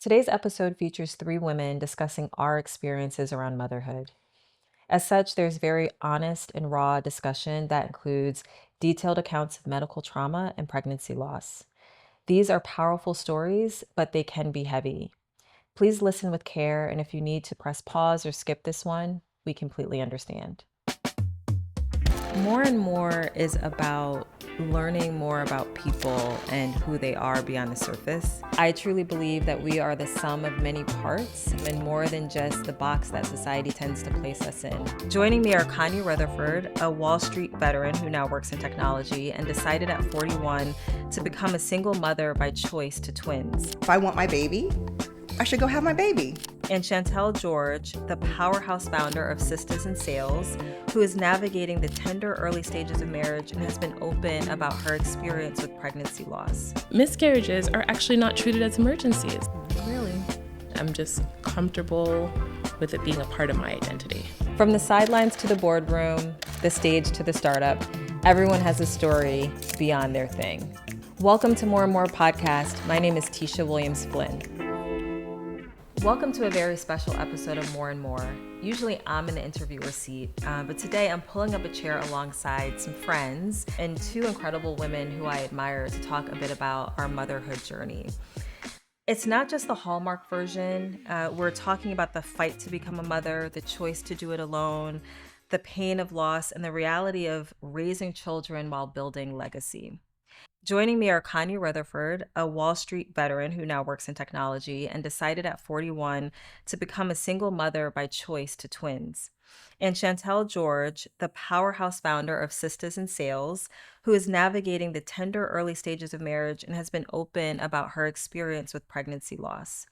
Today's episode features three women discussing our experiences around motherhood. As such, there's very honest and raw discussion that includes detailed accounts of medical trauma and pregnancy loss. These are powerful stories, but they can be heavy. Please listen with care, and if you need to press pause or skip this one, we completely understand. More and More is about learning more about people and who they are beyond the surface. I truly believe that we are the sum of many parts and more than just the box that society tends to place us in. Joining me are Connie Rutherford, a Wall Street veteran who now works in technology and decided at 41 to become a single mother by choice to twins. If I want my baby, I should go have my baby. And Chantel George, the powerhouse founder of Sistas in Sales, who is navigating the tender early stages of marriage and has been open about her experience with pregnancy loss. Miscarriages are actually not treated as emergencies. Really? I'm just comfortable with it being a part of my identity. From the sidelines to the boardroom, the stage to the startup, everyone has a story beyond their thing. Welcome to More and More podcast. My name is Tesha Williams-Flynn. Welcome to a very special episode of More and More. Usually I'm in the interviewer seat, but today I'm pulling up a chair alongside some friends and two incredible women who I admire to talk a bit about our motherhood journey. It's not just the Hallmark version. We're talking about the fight to become a mother, the choice to do it alone, the pain of loss, and the reality of raising children while building legacy. Joining me are Connie Rutherford, a Wall Street veteran who now works in technology and decided at 41 to become a single mother by choice to twins. And Chantel George, the powerhouse founder of Sistas in Sales, who is navigating the tender early stages of marriage and has been open about her experience with pregnancy loss.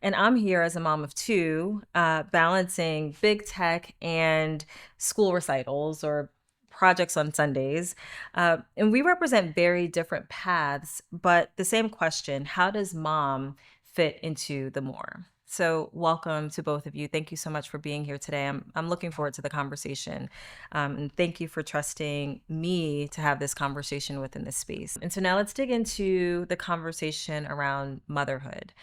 And I'm here as a mom of two, balancing big tech and school recitals or projects on Sundays. And we represent very different paths, but the same question: how does mom fit into the more? So welcome to both of you. Thank you so much for being here today. I'm looking forward to the conversation. And thank you for trusting me to have this conversation within this space. And so now let's dig into the conversation around motherhood.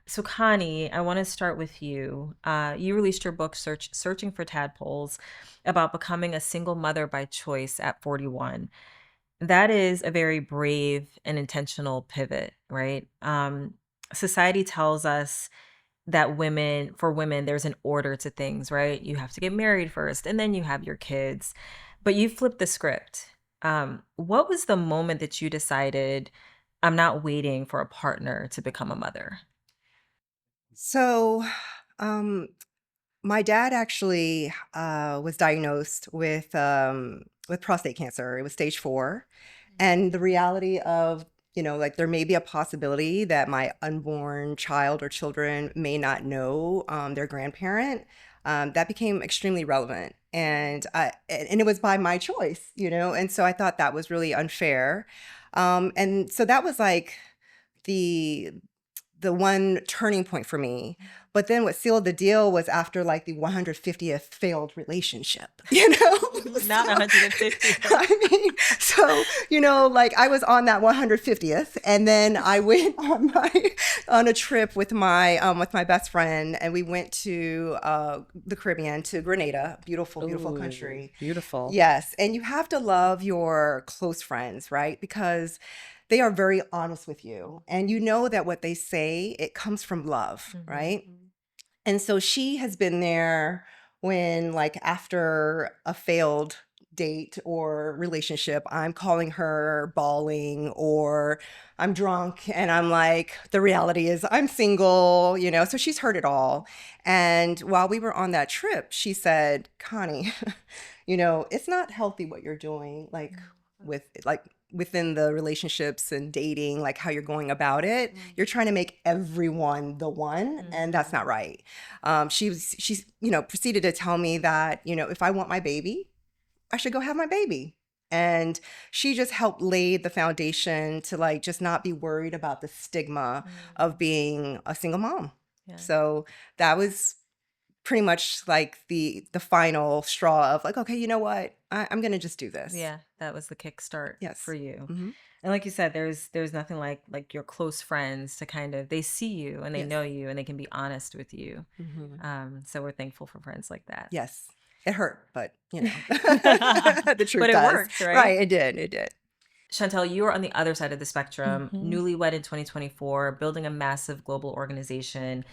So Connie, I want to start with you. You released your book, Searching for Tadpoles, about becoming a single mother by choice at 41. That is a very brave and intentional pivot, right? Society tells us that for women, there's an order to things, right? You have to get married first, and then you have your kids. But you flipped the script. What was the moment that you decided, I'm not waiting for a partner to become a mother? So, my dad actually was diagnosed with prostate cancer. It was stage 4, and the reality of like there may be a possibility that my unborn child or children may not know their grandparent. That became extremely relevant, and it was by my choice, and so I thought that was really unfair, and so that was like the one turning point for me. But then what sealed the deal was after like the 150th failed relationship, Not 150. I mean, so, like I was on that 150th, and then I went on a trip with my best friend, and we went to the Caribbean, to Grenada. Beautiful country. Beautiful. Yes. And you have to love your close friends, right? Because they are very honest with you, and you know that what they say, it comes from love, right? And so she has been there when, like, after a failed date or relationship, I'm calling her bawling, or I'm drunk and I'm like, the reality is I'm single, so she's heard it all. And while we were on that trip, she said, Connie, it's not healthy what you're doing, like within the relationships and dating, like how you're going about it. You're trying to make everyone the one, and that's not right. She's proceeded to tell me that, if I want my baby, I should go have my baby. And she just helped lay the foundation to like just not be worried about the stigma of being a single mom. Yeah. So that was pretty much like the final straw of like, okay, you know what? I'm going to just do this. Yeah, that was the kickstart Yes. for you. Mm-hmm. And like you said, there's nothing like your close friends to kind of, they see you and they Yes. know you and they can be honest with you. Mhm. So we're thankful for friends like that. Yes. It hurt, but the truth But it does. worked, right? Right, it did. It did. Chantel, you are on the other side of the spectrum, Mhm. newlywed in 2024, building a massive global organization.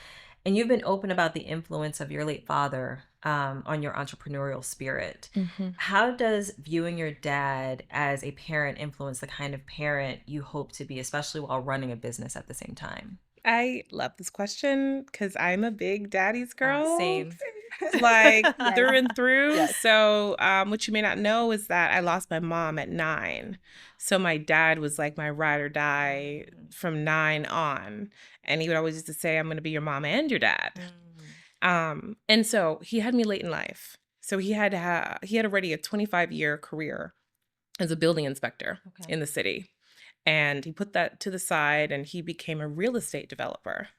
And you've been open about the influence of your late father on your entrepreneurial spirit. Mhm. How does viewing your dad as a parent influence the kind of parent you hope to be, especially while running a business at the same time? I love this question because I'm a big daddy's girl. Same. Like Yes. through and through. Yes. So, what you may not know is that I lost my mom at 9. So my dad was like my ride or die from 9 on, and he would always used to say, "I'm going to be your mom and your dad." And so he had me late in life. So he had already a 25-year career as a building inspector Okay. in the city, and he put that to the side, and he became a real estate developer.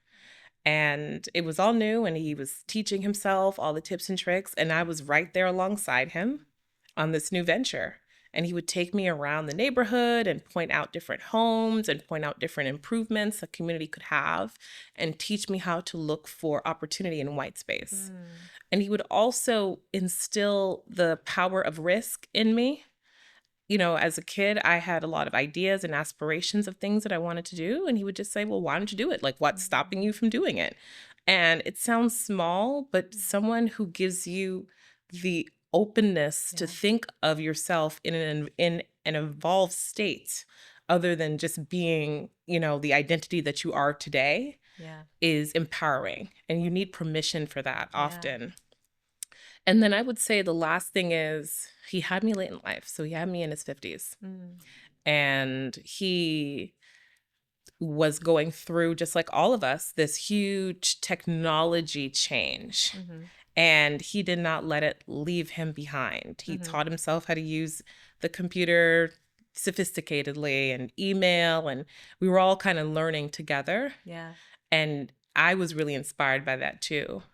And it was all new, and he was teaching himself all the tips and tricks. And I was right there alongside him on this new venture. And he would take me around the neighborhood and point out different homes and point out different improvements a community could have and teach me how to look for opportunity in white space. And he would also instill the power of risk in me. You know, as a kid, I had a lot of ideas and aspirations of things that I wanted to do. And he would just say, well, why don't you do it? Like, what's stopping you from doing it? And it sounds small, but someone who gives you the openness to think of yourself in an evolved state other than just being, you know, the identity that you are today is empowering. And you need permission for that often. And then I would say the last thing is he had me late in life. So he had me in his 50s. And he was going through, just like all of us, this huge technology change. And he did not let it leave him behind. He taught himself how to use the computer sophisticatedly and email. And we were all kind of learning together. And I was really inspired by that too.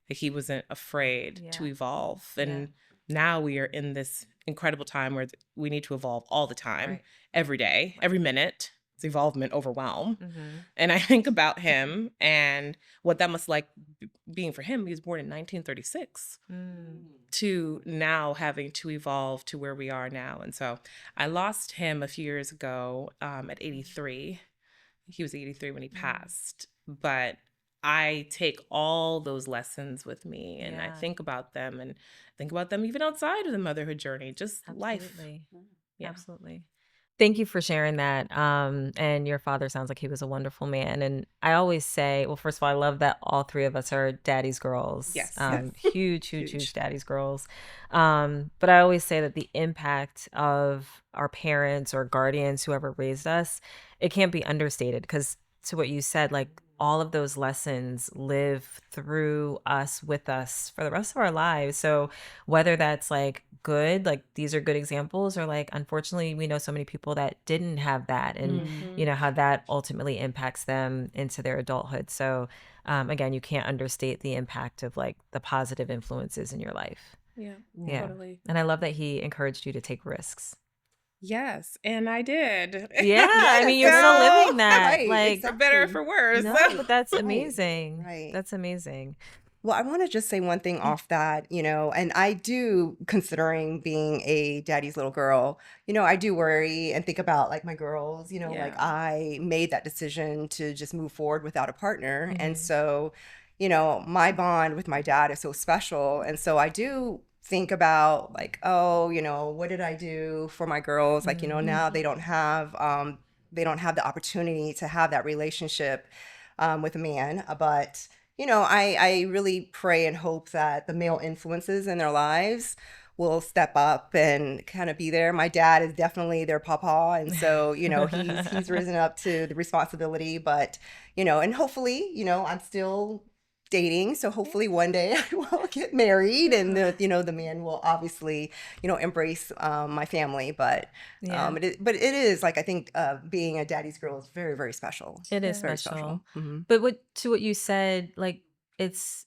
That he wasn't afraid to evolve. And now we are in this incredible time where we need to evolve all the time, every day, every minute. It's evolvement overwhelm. And I think about him and what that must like being for him. He was born in 1936 to now having to evolve to where we are now. And so I lost him a few years ago at 83. He was 83 when he passed. But I take all those lessons with me and I think about them even outside of the motherhood journey, just life. Absolutely. Thank you for sharing that. And your father sounds like he was a wonderful man. And I always say, well, first of all, I love that all three of us are daddy's girls. Yes. Huge daddy's girls. But I always say that the impact of our parents or guardians, whoever raised us, it can't be understated because to what you said, like all of those lessons live through us with us for the rest of our lives. So whether that's like good, like these are good examples, or like unfortunately we know so many people that didn't have that, and you know how that ultimately impacts them into their adulthood. So again, you can't understate the impact of like the positive influences in your life. Yeah. Totally. And I love that he encouraged you to take risks. Yes, and I did. Yeah, I mean, you're still living that. Right, like For better or for worse. no, but that's amazing. Right. That's amazing. Well, I want to just say one thing off that, you know, and I do, considering being a daddy's little girl, you know, I do worry and think about like my girls, you know, like I made that decision to just move forward without a partner. And so, you know, my bond with my dad is so special. And so I do think about like, oh, you know, what did I do for my girls? Like, you know, now they don't have the opportunity to have that relationship with a man. But you know, I really pray and hope that the male influences in their lives will step up and kind of be there. My dad is definitely their papa. And so, you know, he's risen up to the responsibility, but, you know, and hopefully, you know, I'm still dating. So hopefully one day I will get married and the man will obviously, you know, embrace my family. But it is like, I think being a daddy's girl is very, very special. It is Very special. Mm-hmm. But to what you said, like it's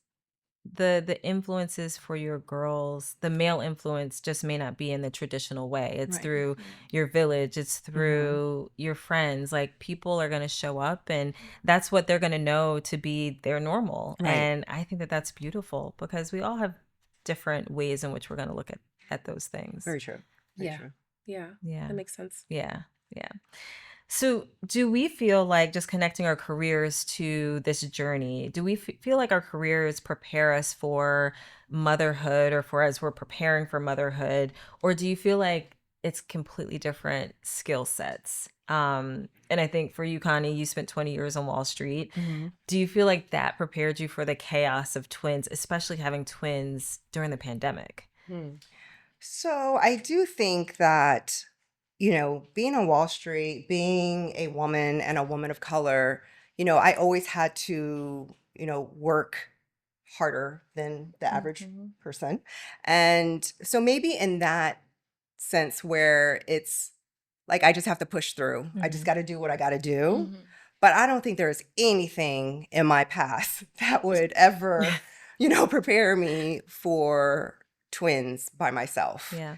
the influences for your girls, the male influence just may not be in the traditional way. It's Right. through your village, it's through your friends. Like, people are going to show up, and that's what they're going to know to be their normal. Right. And I think that that's beautiful, because we all have different ways in which we're going to look at those things. Very true. Very Yeah. true. Yeah. Yeah. That makes sense. Yeah. Yeah. So, do we feel like, just connecting our careers to this journey, do we feel like our careers prepare us for motherhood, or for as we're preparing for motherhood? Or do you feel like it's completely different skill sets? And I think for you, Connie, you spent 20 years on Wall Street. Do you feel like that prepared you for the chaos of twins, especially having twins during the pandemic? So I do think that, being on Wall Street, being a woman and a woman of color, I always had to, work harder than the average person. And so maybe in that sense, where it's like I just have to push through, I just got to do what I got to do. But I don't think there's anything in my past that would ever, prepare me for twins by myself. Yeah.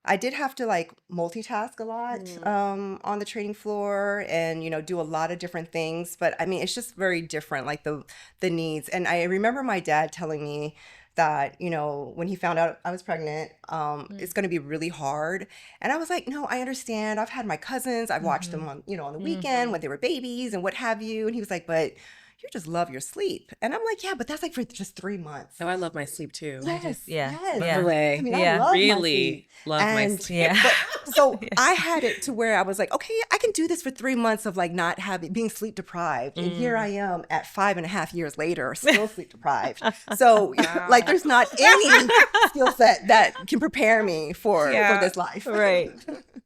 I did have to like multitask a lot on the trading floor, and do a lot of different things. But I mean, it's just very different, like the needs. And I remember my dad telling me that when he found out I was pregnant, it's going to be really hard. And I was like, no, I understand. I've had my cousins. I've watched them on on the weekend when they were babies and what have you. And he was like, but you just love your sleep. And I'm like, yeah, but that's like for just 3 months. Oh, I love my sleep too. Yes, yeah. yes. Yeah. By the way, I mean, Yeah. I love my really sleep. love my And- sleep. Yeah. So I had it to where I was like, okay, I can do this for 3 months of like not being sleep deprived. And here I am at 5.5 years later, still sleep deprived. So like there's not any skill set that can prepare me for this life. Right.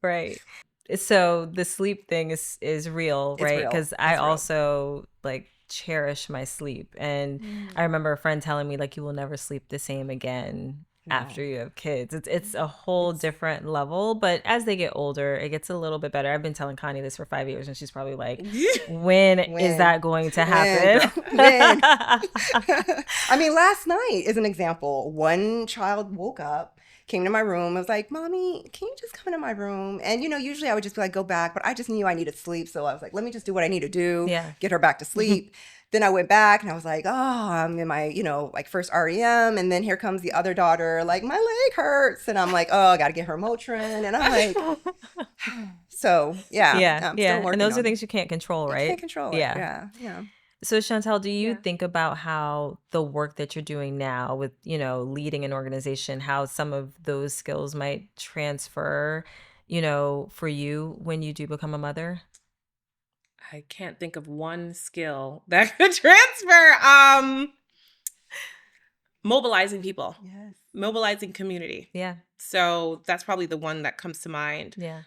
Right. So the sleep thing is real, It's right? real. Because I It's real. also like cherish my sleep. And I remember a friend telling me, like, you will never sleep the same again after you have kids. It's a whole different level. But as they get older, it gets a little bit better. I've been telling Connie this for 5 years, and she's probably like, when is that going to happen? When? I mean, last night is an example. One child woke up, came to my room, was like, Mommy, can you just come into my room? And, usually I would just be like, go back. But I just knew I needed sleep. So I was like, let me just do what I need to do, Yeah. get her back to sleep. Then I went back and I was like, oh, I'm in my, like first REM. And then here comes the other daughter, like, my leg hurts. And I'm like, oh, I got to get her Motrin. And I'm like, so yeah. Yeah. I'm Yeah. still working And those are on it. things you can't control, right? I can't control it. Yeah. Yeah. So Chantel, do you Yeah. think about how the work that you're doing now with, leading an organization, how some of those skills might transfer, for you when you do become a mother? I can't think of one skill that could transfer. Mobilizing people, Yes. mobilizing community. Yeah. So that's probably the one that comes to mind. Yeah.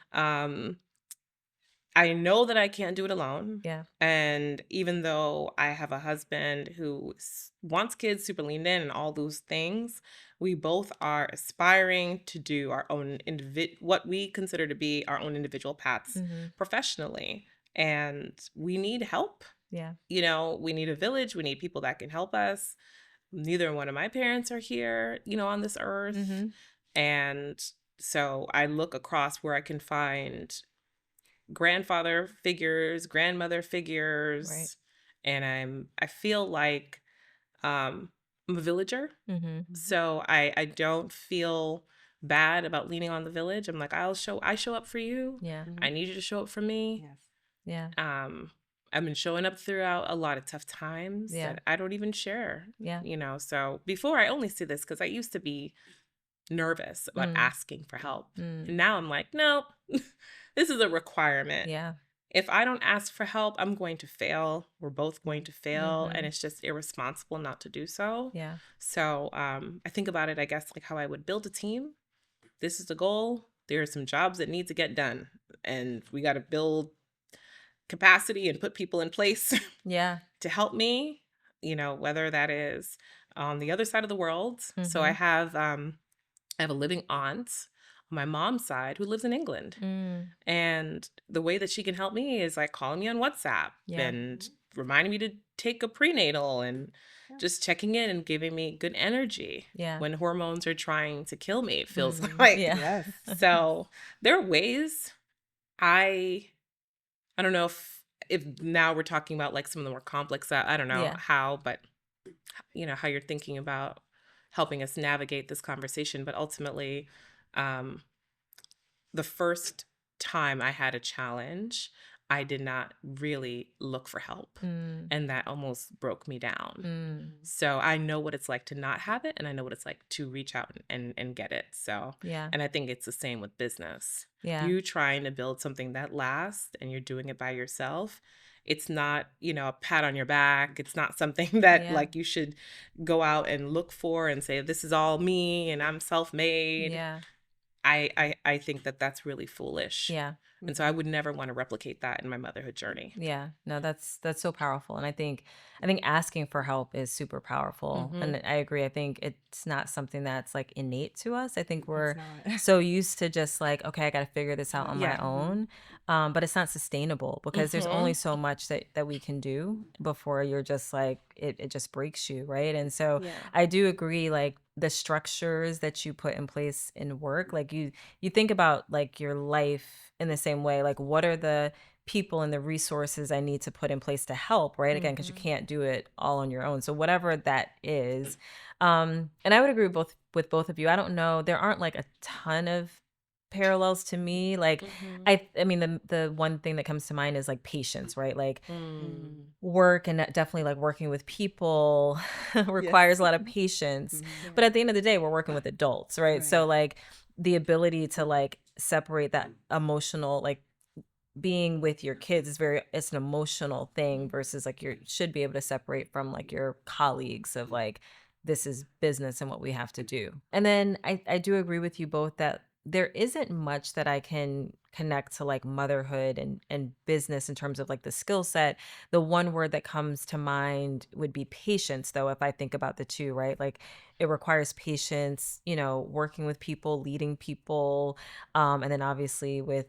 I know that I can't do it alone. Yeah. And even though I have a husband who wants kids, super leaned in, and all those things, we both are aspiring to do our own what we consider to be our own individual paths professionally. And we need help. Yeah. We need a village. We need people that can help us. Neither one of my parents are here, on this earth. And so I look across where I can find grandfather figures, grandmother figures. Right. And I feel like I'm a villager. So I don't feel bad about leaning on the village. I'm like, I show up for you. Yeah. I need you to show up for me. Yes. Yeah. I've been showing up throughout a lot of tough times Yeah. that I don't even share. Yeah. So before I only see this because I used to be nervous about asking for help. And now I'm like, no, this is a requirement. Yeah. If I don't ask for help, I'm going to fail. We're both going to fail. And it's just irresponsible not to do so. Yeah. So I think about it, I guess, like how I would build a team. This is the goal. There are some jobs that need to get done. And we got to build capacity and put people in place Yeah. to help me, whether that is on the other side of the world. So I have a living aunt on my mom's side who lives in England. And the way that she can help me is like calling me on WhatsApp Yeah. and reminding me to take a prenatal and Yeah. just checking in and giving me good energy Yeah. when hormones are trying to kill me, it feels Mhm. like. Yeah. Yes. So there are ways. I don't know if now we're talking about like some of the more complex, I don't know Yeah. how, but how you're thinking about helping us navigate this conversation. But ultimately, um, the first time I had a challenge, I did not really look for help. Mm. And that almost broke me down. Mm. So I know what it's like to not have it, and I know what it's like to reach out and get it. So, Yeah. and I think it's the same with business. Yeah. You trying to build something that lasts and you're doing it by yourself. It's not, a pat on your back. It's not something that Yeah. like you should go out and look for and say, this is all me and I'm self-made. Yeah. I think that that's really foolish. Yeah. And so I would never want to replicate that in my motherhood journey. Yeah. No, that's so powerful. And I think asking for help is super powerful. Mhm. And I agree. I think it's not something that's like innate to us. I think we're not. so used to just like, okay, I got to figure this out on my Yeah. own. But it's not sustainable because there's only so much that we can do before you're just like, it just breaks you. Right. And so Yeah. I do agree, like the structures that you put in place in work, like you think about like your life in the same way, like what are the people and the resources I need to put in place to help, right? Again, because you can't do it all on your own. So whatever that is. And I would agree with both of you. I don't know. There aren't like a ton of parallels to me. Like I mean the one thing that comes to mind is like patience, right? Like work and definitely like working with people requires a lot of patience. But at the end of the day, we're working with adults, right? So like the ability to like separate that emotional, like being with your kids is it's an emotional thing versus like you should be able to separate from like your colleagues of like this is business and what we have to do. And then I do agree with you both that there isn't much that I can connect to like motherhood and business in terms of like the skill set. The one word that comes to mind would be patience, though, if I think about the two, right? Like it requires patience, working with people, leading people. And then obviously with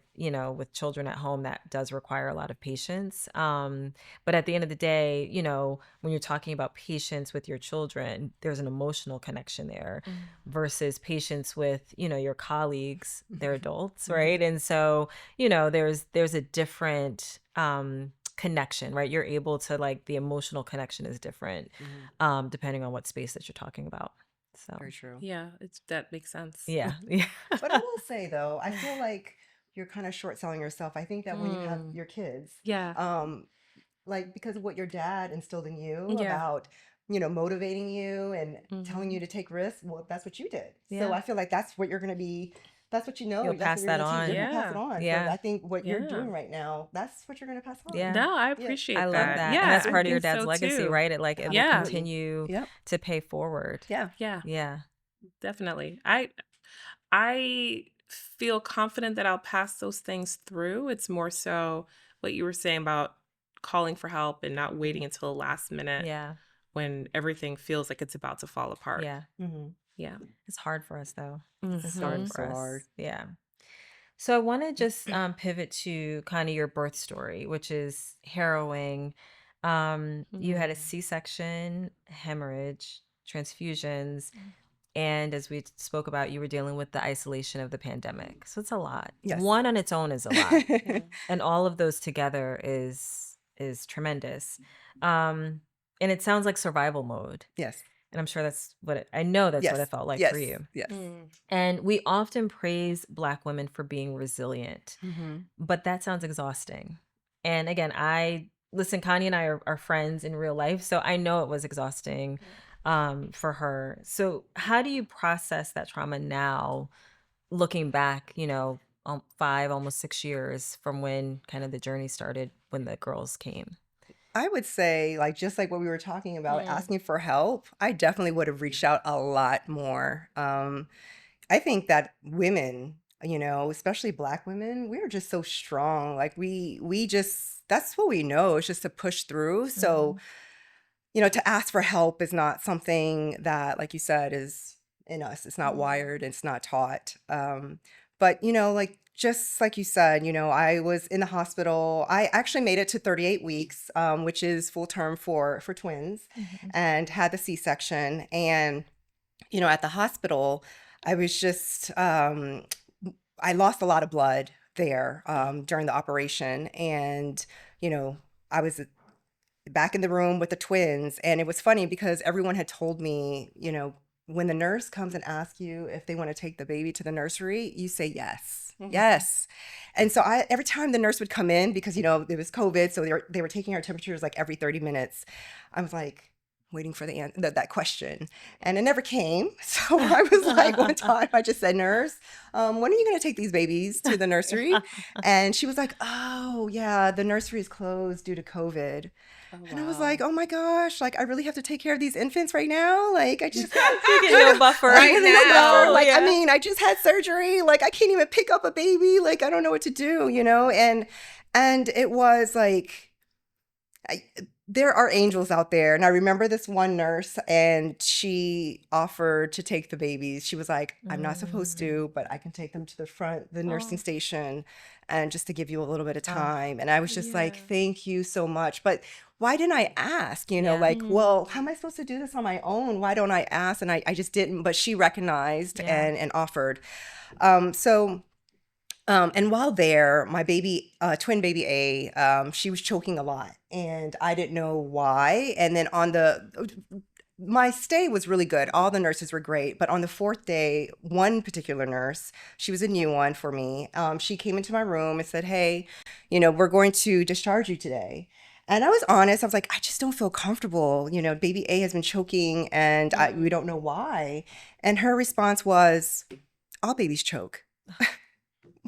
children at home, that does require a lot of patience. But at the end of the day, when you're talking about patience with your children, there's an emotional connection there versus patience with, your colleagues, they're adults, right? And so, there's a different connection, right? You're able to like the emotional connection is different depending on what space that you're talking about. So Very true. Yeah, that makes sense. yeah. Yeah. But I will say though, I feel like you're kind of short selling yourself. I think that when you have your kids, Yeah. like because of what your dad instilled in you Yeah. about, motivating you and telling you to take risks, well, that's what you did. So Yeah. I feel like that's what you're going to be. That's what you know. You'll That's pass what you're that going to teach. You're on. going to pass it Yeah. on. Yeah. So I think what you're Yeah. doing right now, that's what you're going to pass on. Yeah. No, I appreciate I that. love that. Yeah, And that's I part of your think dad's so, legacy, too. right? It like it will Yeah. continue Yep. to pay forward. Yeah. Yeah, Yeah. definitely. I feel confident that I'll pass those things through. It's more so what you were saying about calling for help and not waiting until the last minute Yeah. when everything feels like it's about to fall apart. Yeah. Yeah. It's hard for us though. It's So, hard so for us. hard. Yeah. So I want to just pivot to kind of your birth story, which is harrowing. You had a C-section, hemorrhage, transfusions, and as we spoke about, you were dealing with the isolation of the pandemic. So it's a lot. Yes. One on its own is a lot. And all of those together is tremendous. And it sounds like survival mode. Yes. And I'm sure that's what I know that's what it felt like for you. Yes. And we often praise Black women for being resilient, but that sounds exhausting. And again, Connie and I are friends in real life, so I know it was exhausting for her. So how do you process that trauma now, looking back, 5, almost 6 years from when kind of the journey started when the girls came? I would say, like, just like what we were talking about, asking for help, I definitely would have reached out a lot more. I think that women, especially Black women, we're just so strong. Like we just, that's what we know. It's just to push through. So, to ask for help is not something that, like you said, is in us. It's not wired. It's not taught. But, like, just like you said, I was in the hospital. I actually made it to 38 weeks, which is full term for twins, and had the C-section. And, at the hospital, I was just, I lost a lot of blood there during the operation. And, I was back in the room with the twins. And it was funny because everyone had told me, when the nurse comes and asks you if they want to take the baby to the nursery, you say yes. Yes. And so every time the nurse would come in, because, it was COVID, so they were taking our temperatures like every 30 minutes. I was like waiting for that question. And it never came. So I was like, one time I just said, nurse, when are you going to take these babies to the nursery? And she was like, oh, yeah, the nursery is closed due to COVID. Oh, wow. And I was like, oh my gosh, like, I really have to take care of these infants right now. Like, I just no buffer right now. Like, yeah. I mean, I just had surgery. Like, I can't even pick up a baby. Like, I don't know what to do, and it was like, there are angels out there. And I remember this one nurse, and she offered to take the babies. She was like, I'm not supposed to, but I can take them to the nursing station, and just to give you a little bit of time. And I was just like, thank you so much. But why didn't I ask? Well, how am I supposed to do this on my own? Why don't I ask? And I just didn't, but she recognized and offered. And while there, my baby, twin baby A, she was choking a lot, and I didn't know why. And then my stay was really good. All the nurses were great. But on the fourth day, one particular nurse, she was a new one for me. She came into my room and said, hey, we're going to discharge you today. And I was honest. I was like, I just don't feel comfortable. Baby A has been choking, and we don't know why. And her response was, all babies choke.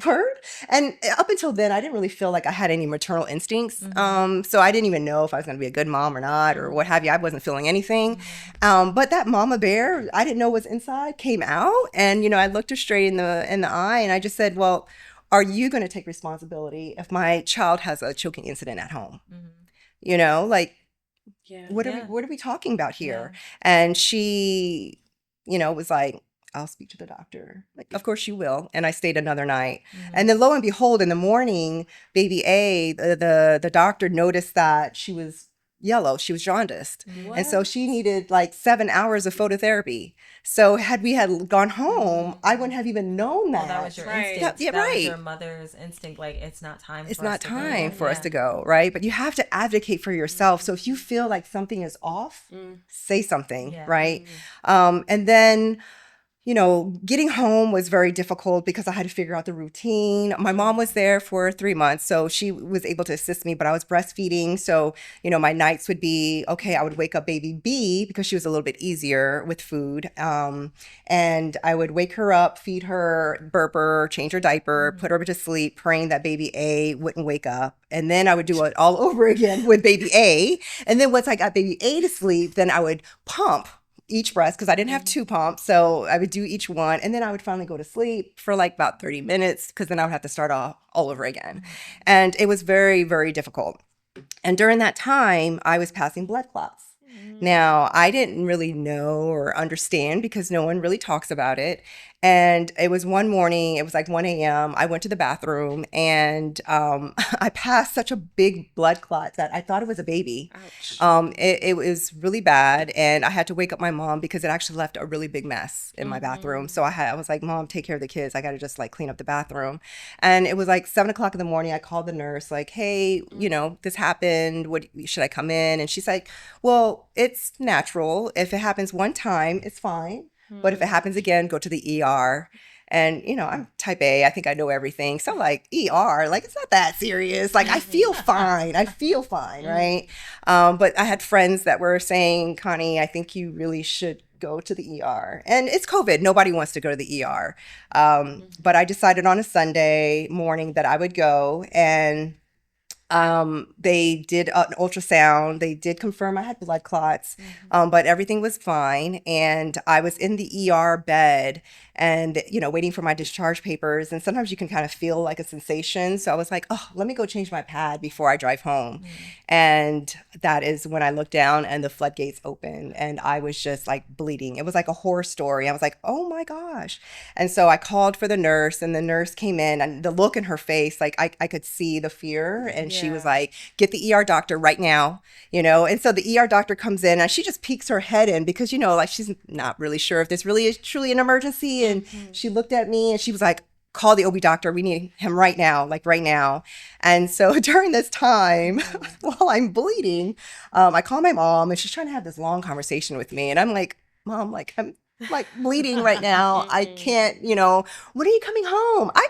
Word. And up until then, I didn't really feel like I had any maternal instincts. So I didn't even know if I was going to be a good mom or not, or what have you. I wasn't feeling anything. But that mama bear, I didn't know was inside, came out. And, I looked her straight in the eye, and I just said, well, are you going to take responsibility if my child has a choking incident at home? What are we talking about here? Yeah. And she, was like, I'll speak to the doctor. Like, of course you will. And I stayed another night. And then lo and behold, in the morning, baby A, the doctor noticed that she was yellow. She was jaundiced. What? And so she needed like 7 hours of phototherapy. So had we gone home, I wouldn't have even known that. Well, that was your instinct. That was your mother's instinct. Like, it's not time for us to go, right? But you have to advocate for yourself. So if you feel like something is off, say something, right? And then, getting home was very difficult because I had to figure out the routine. My mom was there for 3 months, so she was able to assist me, but I was breastfeeding. So, my nights would be, okay, I would wake up baby B because she was a little bit easier with food. And I would wake her up, feed her, burp her, change her diaper, put her to sleep, praying that baby A wouldn't wake up. And then I would do it all over again with baby A. And then once I got baby A to sleep, then I would pump each breast, because I didn't have 2 pumps. So I would do each one, and then I would finally go to sleep for like about 30 minutes, because then I would have to start all over again. And it was very, very difficult. And during that time, I was passing blood clots. Now, I didn't really know or understand because no one really talks about it. And it was one morning, it was like 1 a.m. I went to the bathroom, and I passed such a big blood clot that I thought it was a baby. It was really bad. And I had to wake up my mom because it actually left a really big mess in my bathroom. So I was like, Mom, take care of the kids. I got to just like clean up the bathroom. And it was like 7 o'clock in the morning. I called the nurse like, hey, this happened. What should I come in? And she's like, well, it's natural. If it happens one time, it's fine. But if it happens again, go to the ER. And, I'm type A. I think I know everything. So like ER, like it's not that serious. Like I feel fine. Right? But I had friends that were saying, Connie, I think you really should go to the ER. And it's COVID. Nobody wants to go to the ER. But I decided on a Sunday morning that I would go, and they did an ultrasound. They did confirm I had blood clots, but everything was fine. And I was in the ER bed, and, waiting for my discharge papers. And sometimes you can kind of feel like a sensation. So I was like, oh, let me go change my pad before I drive home. And that is when I looked down and the floodgates opened and I was just like bleeding. It was like a horror story. I was like, oh my gosh. And so I called for the nurse, and the nurse came in, and the look in her face, like I could see the fear. And she was like, get the ER doctor right now, And so the ER doctor comes in and she just peeks her head in because, like she's not really sure if this really is truly an emergency. And she looked at me and she was like, call the OB doctor. We need him right now, like right now. And so during this time, while I'm bleeding, I call my mom and she's trying to have this long conversation with me. And I'm like, Mom, like I'm like bleeding right now. I can't, when are you coming home? I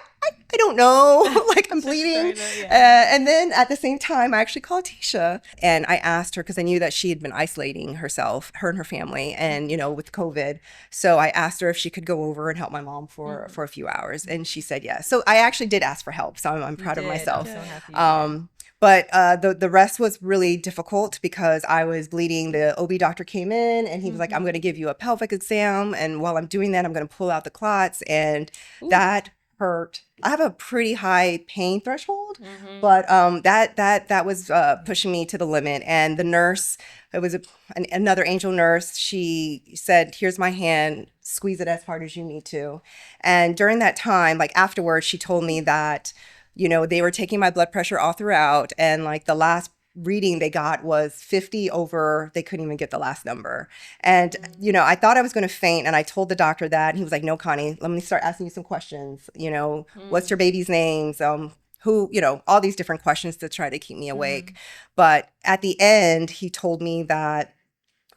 don't know. Like I'm bleeding. And then at the same time, I actually called Tesha and I asked her because I knew that she had been isolating herself, her and her family, and, with COVID. So I asked her if she could go over and help my mom for a few hours. And she said yes. So I actually did ask for help. So I'm proud of myself. I'm so happy. But the rest was really difficult because I was bleeding. The OB doctor came in and he was like, I'm going to give you a pelvic exam. And while I'm doing that, I'm going to pull out the clots. And that hurt. I have a pretty high pain threshold, but that was pushing me to the limit. And the nurse, it was another angel nurse. She said, "Here's my hand. Squeeze it as hard as you need to." And during that time, like afterwards, she told me that, they were taking my blood pressure all throughout, and like the last reading they got was 50 over, they couldn't even get the last number. And, I thought I was going to faint. And I told the doctor that, and he was like, no, Connie, let me start asking you some questions. What's your baby's names? Who, all these different questions to try to keep me awake. But at the end, he told me that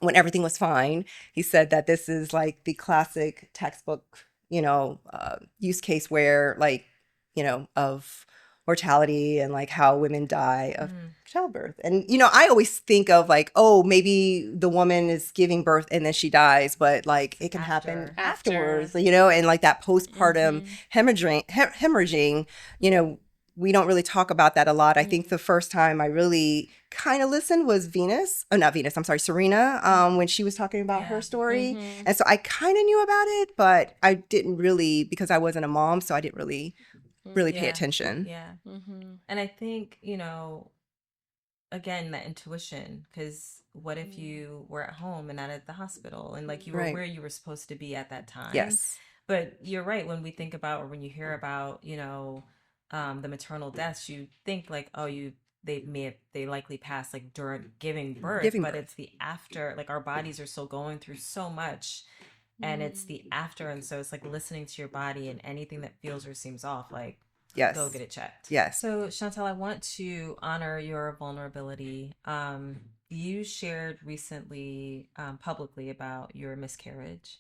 when everything was fine, he said that this is like the classic textbook, use case where like, of mortality and like how women die of childbirth. And, I always think of like, oh, maybe the woman is giving birth and then she dies, but like it can happen afterwards, and like that postpartum hemorrhaging, we don't really talk about that a lot. I think the first time I really kind of listened was Serena, when she was talking about her story. And so I kind of knew about it, but I didn't really, because I wasn't a mom, so I didn't really pay attention. Yeah. And I think, again, that intuition, because what if you were at home and not at the hospital and like you were where you were supposed to be at that time? Yes. But you're right. When we think about, or when you hear about, the maternal deaths, you think like, oh, they likely passed like during giving birth, but it's the after, like our bodies are still going through so much. And it's the after. And so it's like listening to your body, and anything that feels or seems off, like, go get it checked. Yes. So Chantel, I want to honor your vulnerability. You shared recently publicly about your miscarriage.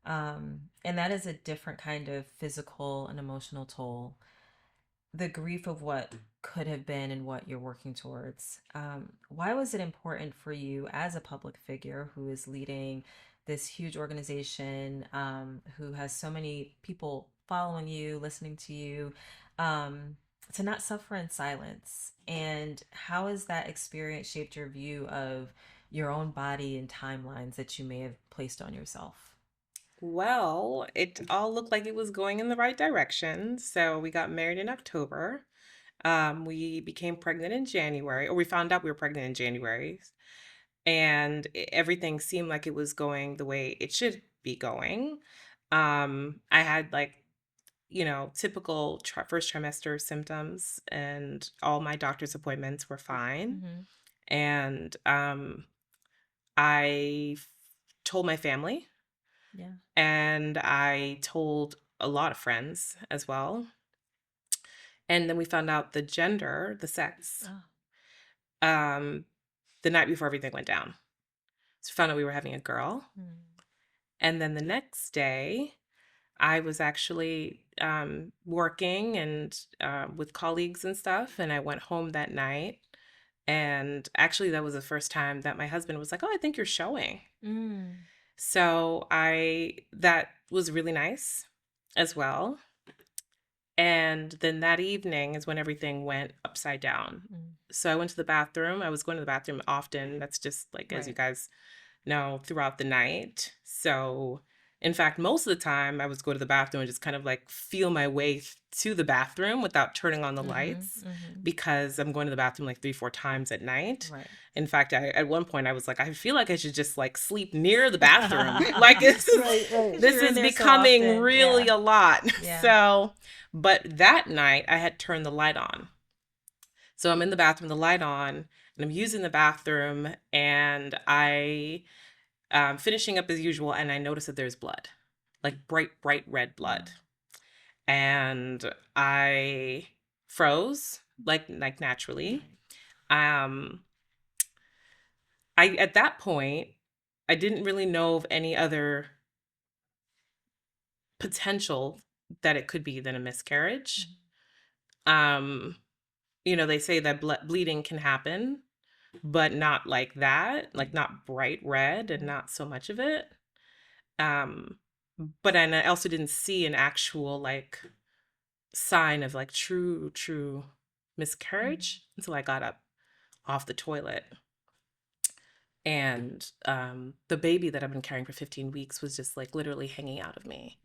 And that is a different kind of physical and emotional toll. The grief of what could have been and what you're working towards. Why was it important for you as a public figure who is leading this huge organization, who has so many people following you, listening to you, to not suffer in silence? And how has that experience shaped your view of your own body and timelines that you may have placed on yourself? Well, it all looked like it was going in the right direction. So we got married in October. We became pregnant in January, or we found out we were pregnant in January. And everything seemed like it was going the way it should be going. I had like, typical first trimester symptoms, and all my doctor's appointments were fine. And I told my family. Yeah. And I told a lot of friends as well. And then we found out the gender, the sex, the night before everything went down. So we found out we were having a girl. And then the next day, I was actually working and with colleagues and stuff. And I went home that night. And actually, that was the first time that my husband was like, oh, I think you're showing. So that was really nice as well. And then that evening is when everything went upside down. So I went to the bathroom. I was going to the bathroom often. That's just like, as you guys know, throughout the night. So In fact, most of the time I would go to the bathroom and just kind of like feel my way to the bathroom without turning on the lights because I'm going to the bathroom like 3-4 times at night. Right. In fact, at one point I was like, I feel like I should just like sleep near the bathroom. Like this is becoming really a lot. Yeah. So, but that night I had turned the light on. So I'm in the bathroom, the light on, and I'm using the bathroom, and I finishing up as usual, and I notice that there's blood, like bright red blood. And I froze, like naturally. I at that point, I didn't really know of any other potential that it could be than a miscarriage. They say that bleeding can happen, but not like that, like not bright red and not so much of it. But I also didn't see an actual like sign of like true miscarriage until I got up off the toilet. And the baby that I've been carrying for 15 weeks was just like literally hanging out of me.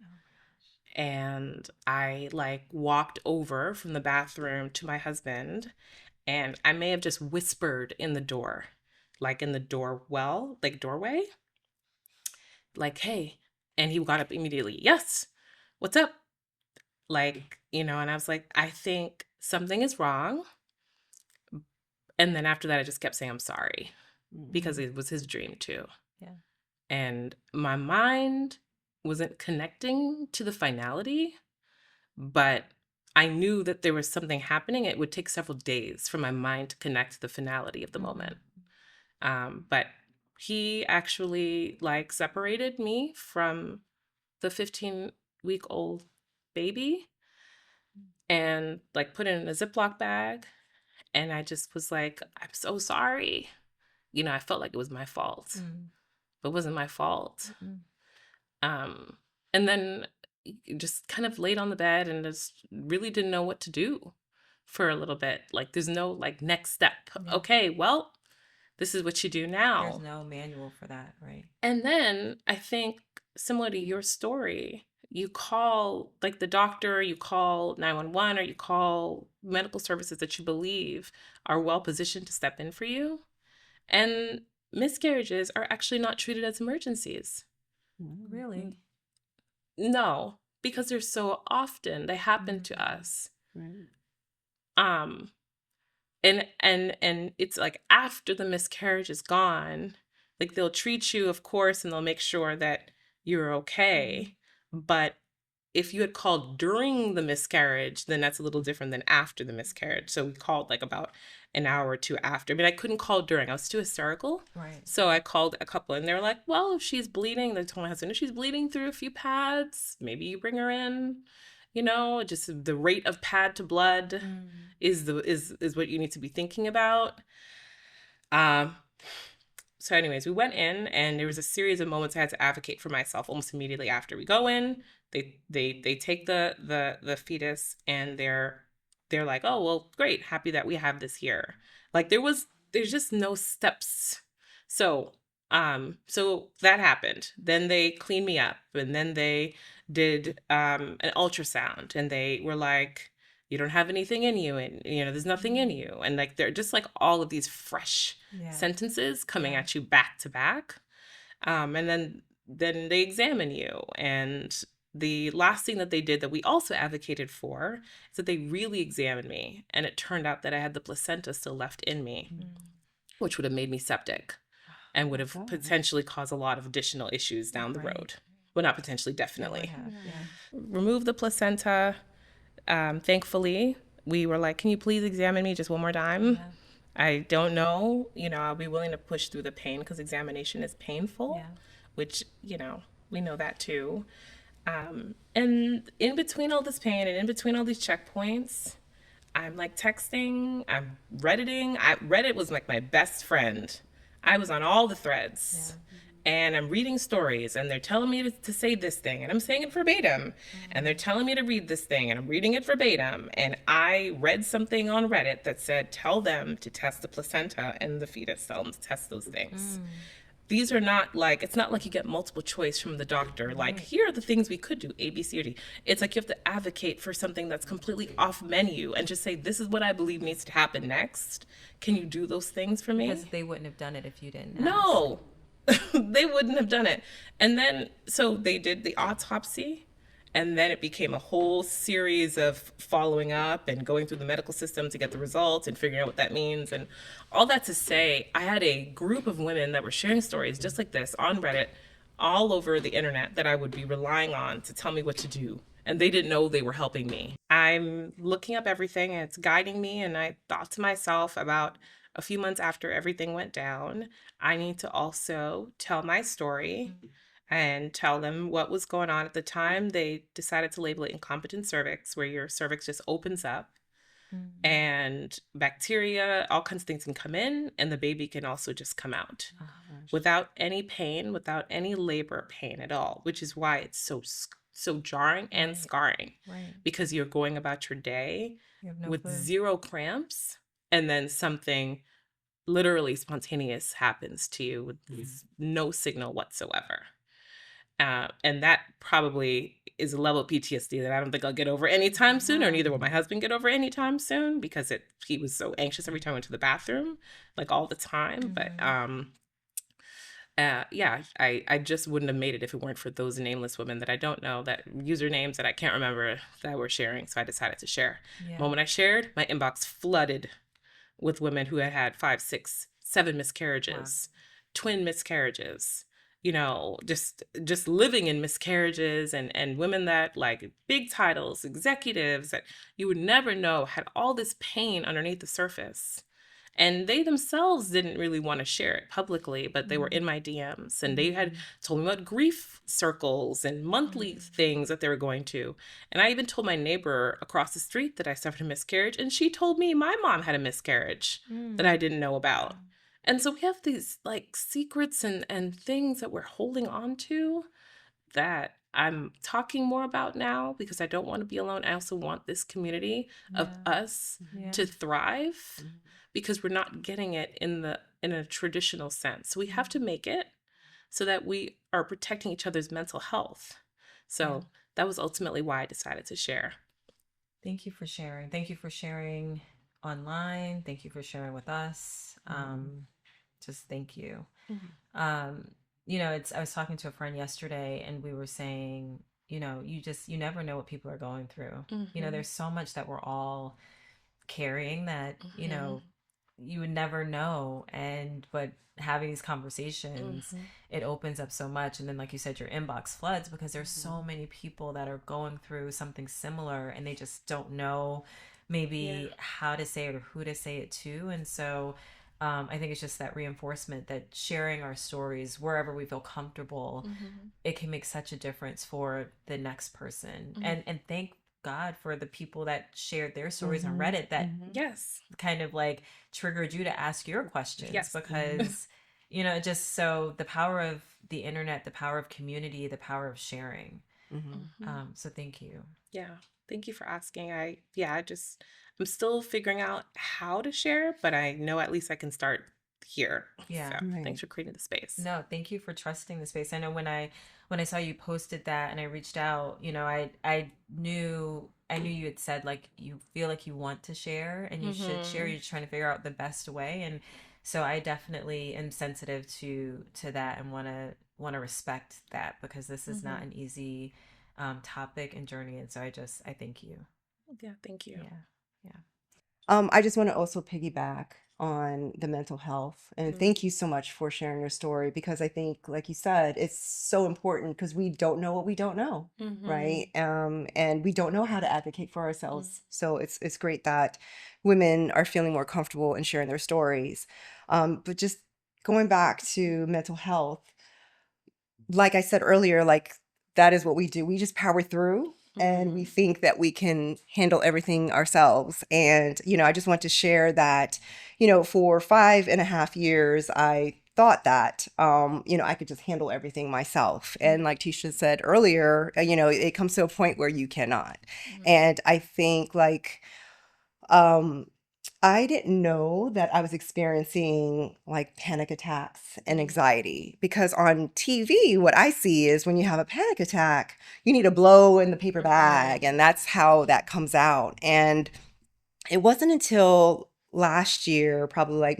And I like walked over from the bathroom to my husband, and I may have just whispered in the door, like in the doorway, like, hey. And he got up immediately. Yes. What's up? Like, and I was like, I think something is wrong. And then after that, I just kept saying, I'm sorry, because it was his dream too. Yeah. And my mind wasn't connecting to the finality, but I knew that there was something happening. It would take several days for my mind to connect to the finality of the moment. But he actually like separated me from the 15-week-old baby and like put it in a Ziploc bag. And I just was like, I'm so sorry. I felt like it was my fault, but it wasn't my fault. And then just kind of laid on the bed and just really didn't know what to do for a little bit. Like there's no like next step. Yeah. Okay, well, this is what you do now. There's no manual for that, right? And then I think similar to your story, you call like the doctor, you call 911, or you call medical services that you believe are well positioned to step in for you. And miscarriages are actually not treated as emergencies. Really? No, because they're so often they happen to us. Right. And it's like after the miscarriage is gone, like they'll treat you, of course, and they'll make sure that you're okay. But if you had called during the miscarriage, then that's a little different than after the miscarriage. So we called like about an hour or two after. I mean, I couldn't call during. I was too hysterical. Right. So I called a couple, and they were like, well, if she's bleeding, they told my husband, if she's bleeding through a few pads, maybe you bring her in. Just the rate of pad to blood is what you need to be thinking about. So anyways, we went in, and there was a series of moments I had to advocate for myself almost immediately after we go in. They take the fetus, and they're like, oh, well, great. Happy that we have this here. Like there's just no steps. So that happened. Then they cleaned me up, and then they did an ultrasound, and they were like, you don't have anything in you, and there's nothing in you. And like they're just like all of these fresh sentences coming at you back to back. And then they examine you. And the last thing that they did that we also advocated for is that they really examined me. And it turned out that I had the placenta still left in me, which would have made me septic and would have potentially caused a lot of additional issues down the road. Well, not potentially, definitely. Remove the placenta. Thankfully, we were like, can you please examine me just one more time? Yeah. I don't know. I'll be willing to push through the pain because examination is painful, which, we know that too. And in between all this pain and in between all these checkpoints, I'm like texting, I'm Redditing. Reddit was like my best friend. I was on all the threads. And I'm reading stories, and they're telling me to say this thing, and I'm saying it verbatim. And they're telling me to read this thing, and I'm reading it verbatim. And I read something on Reddit that said, tell them to test the placenta and the fetus. Tell them to test those things. These are not like, it's not like you get multiple choice from the doctor. Like, here are the things we could do, A, B, C, or D. It's like you have to advocate for something that's completely off menu and just say, this is what I believe needs to happen next. Can you do those things for me? Because they wouldn't have done it if you didn't ask. No, they wouldn't have done it. And then, so they did the autopsy. And then it became a whole series of following up and going through the medical system to get the results and figuring out what that means. And all that to say, I had a group of women that were sharing stories just like this on Reddit all over the internet that I would be relying on to tell me what to do. And they didn't know they were helping me. I'm looking up everything and it's guiding me. And I thought to myself about a few months after everything went down, I need to also tell my story and tell them what was going on at the time. They decided to label it incompetent cervix, where your cervix just opens up and bacteria, all kinds of things can come in, and the baby can also just come out without any pain, without any labor pain at all, which is why it's so jarring and scarring, because you're going about your day with zero cramps, and then something literally spontaneous happens to you with no signal whatsoever. And that probably is a level of PTSD that I don't think I'll get over anytime soon, or neither will my husband get over anytime soon, because he was so anxious every time I went to the bathroom, like all the time. But I just wouldn't have made it if it weren't for those nameless women that I don't know, that usernames that I can't remember, that were sharing. So I decided to share. The moment I shared, my inbox flooded with women who had had 5, 6, 7 miscarriages, twin miscarriages, just living in miscarriages, and women that, like, big titles, executives that you would never know had all this pain underneath the surface. And they themselves didn't really want to share it publicly, but they were in my DMs, and they had told me about grief circles and monthly things that they were going to. And I even told my neighbor across the street that I suffered a miscarriage, and she told me my mom had a miscarriage that I didn't know about. And so we have these, like, secrets and things that we're holding on to that I'm talking more about now, because I don't want to be alone. I also want this community of us to thrive, because we're not getting it in a traditional sense. So we have to make it so that we are protecting each other's mental health. So that was ultimately why I decided to share. Thank you for sharing. Thank you for sharing online. Thank you for sharing with us. Just thank you. I was talking to a friend yesterday, and we were saying, you never know what people are going through. There's so much that we're all carrying that, you would never know. But having these conversations, it opens up so much. And then, like you said, your inbox floods because there's so many people that are going through something similar, and they just don't know maybe how to say it or who to say it to. And so I think it's just that reinforcement that sharing our stories wherever we feel comfortable, it can make such a difference for the next person. And thank God for the people that shared their stories on Reddit that kind of like triggered you to ask your questions, because just so the power of the internet, the power of community, the power of sharing. So thank you. Thank you for asking. I'm still figuring out how to share, but I know at least I can start here. Thanks for creating the space. No, thank you for trusting the space. I know when I saw you posted that and I reached out, I knew you had said, like, you feel like you want to share and you should share. You're trying to figure out the best way. And so I definitely am sensitive to that and want to respect that, because this is not an easy topic and journey. And so I thank you. Thank you. I just want to also piggyback on the mental health, and thank you so much for sharing your story, because I think, like you said, it's so important, because we don't know what we don't know, right? And we don't know how to advocate for ourselves. So it's great that women are feeling more comfortable in sharing their stories. But just going back to mental health, like I said earlier, like, that is what we do. We just power through. And we think that we can handle everything ourselves. And, I just want to share that, for 5.5 years, I thought that, I could just handle everything myself. And like Tesha said earlier, it comes to a point where you cannot. And I think, like, I didn't know that I was experiencing like panic attacks and anxiety, because on TV, what I see is when you have a panic attack, you need to blow in the paper bag, and that's how that comes out. And it wasn't until last year, probably like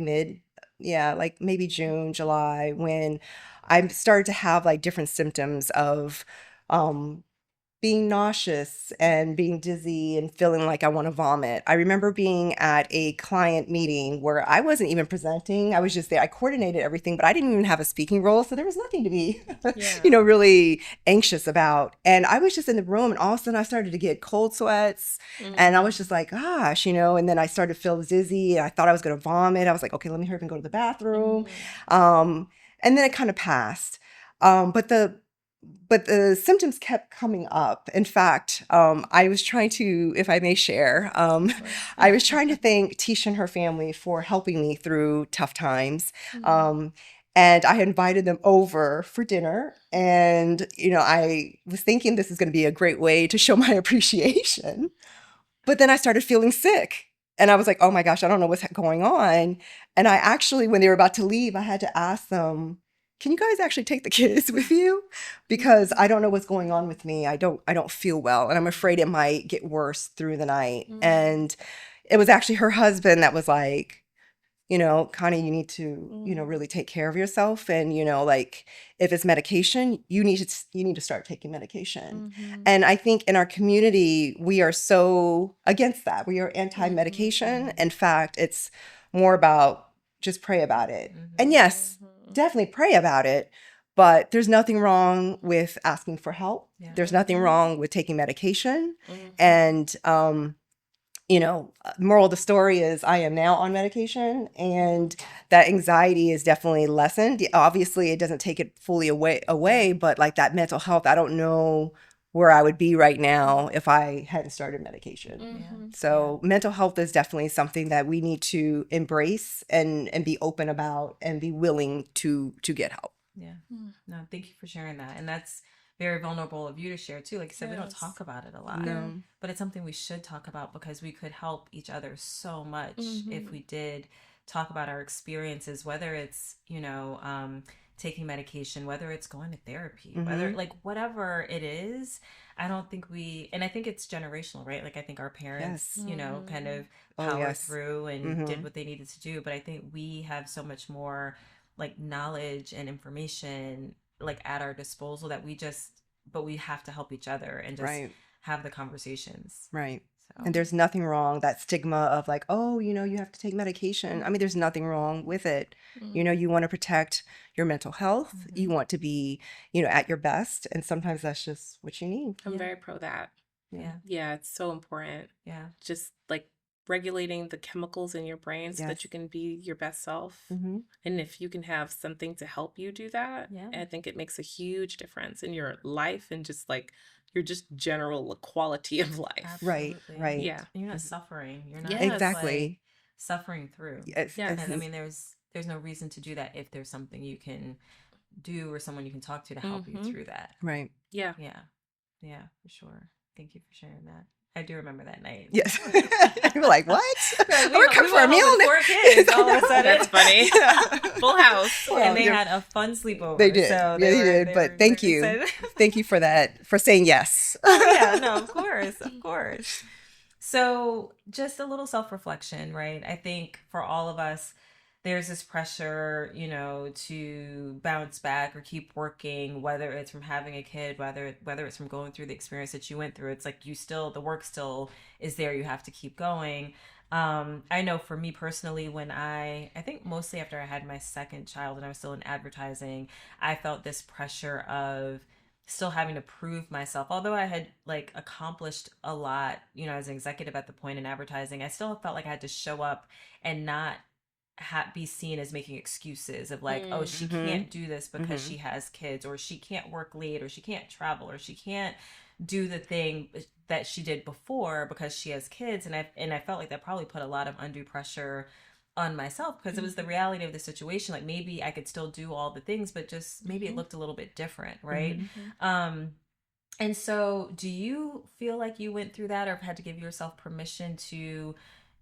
like maybe June, July, when I started to have like different symptoms of um, being nauseous and being dizzy and feeling like I want to vomit. I remember being at a client meeting where I wasn't even presenting. I was just there. I coordinated everything, but I didn't even have a speaking role. So there was nothing to be, Yeah. really anxious about. And I was just in the room, and all of a sudden I started to get cold sweats, and I was just like, gosh, and then I started to feel dizzy, and I thought I was going to vomit. I was like, okay, let me hurry up and go to the bathroom. And then it kind of passed. But the symptoms kept coming up. In fact, I was trying to, if I may share, I was trying to thank Tesha and her family for helping me through tough times. And I invited them over for dinner. And, I was thinking this is going to be a great way to show my appreciation. But then I started feeling sick. And I was like, oh my gosh, I don't know what's going on. And I actually, when they were about to leave, I had to ask them, can you guys actually take the kids with you? Because I don't know what's going on with me. I don't feel well. And I'm afraid it might get worse through the night. And it was actually her husband that was like, Connie, you need to, really take care of yourself. And, like if it's medication, you need to start taking medication. And I think in our community, we are so against that. We are anti-medication. In fact, it's more about just pray about it. And yes, definitely pray about it. But there's nothing wrong with asking for help. Yeah. There's nothing wrong with taking medication. And, moral of the story is I am now on medication, and that anxiety is definitely lessened. Obviously, it doesn't take it fully away, but like that mental health, I don't know where I would be right now if I hadn't started medication. So mental health is definitely something that we need to embrace and be open about and be willing to get help. Yeah. No, thank you for sharing that. And that's very vulnerable of you to share too. Like you said, we don't talk about it a lot. No. But it's something we should talk about, because we could help each other so much if we did talk about our experiences, whether it's, taking medication, whether it's going to therapy, whether like whatever it is. I don't think and I think it's generational, right? Like I think our parents, kind of powered through and did what they needed to do. But I think we have so much more like knowledge and information like at our disposal that but we have to help each other and just have the conversations. Right. So. And there's nothing wrong, that stigma of like, oh, you have to take medication. I mean, there's nothing wrong with it. You want to protect your mental health. You want to be, at your best. And sometimes that's just what you need. I'm very pro that. Yeah. Yeah, it's so important. Yeah. Just like regulating the chemicals in your brain so that you can be your best self. And if you can have something to help you do that, I think it makes a huge difference in your life and just like your just general quality of life. Absolutely. Right. Yeah. And you're not suffering. You're not exactly like, suffering through. Yes. And I mean, there's no reason to do that if there's something you can do or someone you can talk to help you through that. Right. Yeah. Yeah, for sure. Thank you for sharing that. I do remember that night. Yes. You were like, what? We're coming for a meal now. 4 kids all of a sudden. That's funny. Full house. And they had a fun sleepover. They did. So they did. But thank you. Thank you for that, for saying yes. No, of course. Of course. So just a little self-reflection, right? I think for all of us, there's this pressure, to bounce back or keep working, whether it's from having a kid, whether it's from going through the experience that you went through. It's like the work still is there. You have to keep going. I know for me personally, when I think mostly after I had my second child and I was still in advertising, I felt this pressure of still having to prove myself. Although I had like accomplished a lot, as an executive at the point in advertising, I still felt like I had to show up and not be seen as making excuses of like, oh, she can't do this because she has kids, or she can't work late, or she can't travel, or she can't do the thing that she did before because she has kids. And I felt like that probably put a lot of undue pressure on myself, because it was the reality of the situation. Like maybe I could still do all the things, but just maybe it looked a little bit different, right? And so do you feel like you went through that, or have had to give yourself permission to